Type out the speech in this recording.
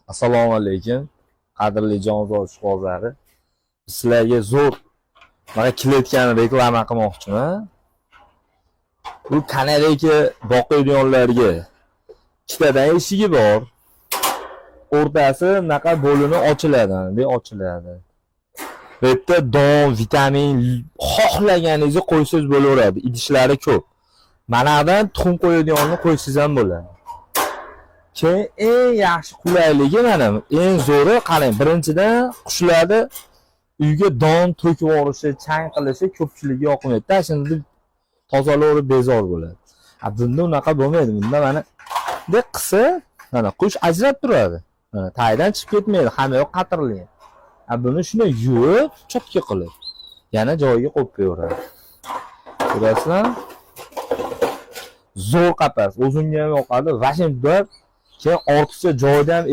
Assalomu alaykum, qadrli jonzot ishqibozlari. Sizlarga zo'r mana kiletgani reklama qilmoqchiman. Bu kanadagi boqadiganlarga ikkitadan eshigi bor. O'rtasi bunaqa bo'lini ochiladi, deb ochiladi. Bu yerda don, vitamin xohlaganingizni qo'ysangiz bo'laveradi. Idishlari ko'p. Manadan tuxum qo'yadiganni qo'ysangiz ham bo'ladi. Keyin eng yaxshi qulayligi mana eng zo'ri qarang, birinchidan qushlarni uyga don to'kib yuborishi, chang qilishi ko'pchilikga yoqmaydi. Shunda tozalaverib bezor bo'ladi. Bunda unaqa bo'lmaydi. Bunda mana deb qilsa, mana qush ajrab turadi. Mana taydan chiqib ketmaydi, hamma yoq qatirlangan. Buni shuni yuvib, cho'tka qilib, yana joyiga qo'yib qo'yaveradi. Ko'rasizlar? Zo'r qapas, o'zimga ham yoqadi. Vashington keyin ortiqcha joyda ham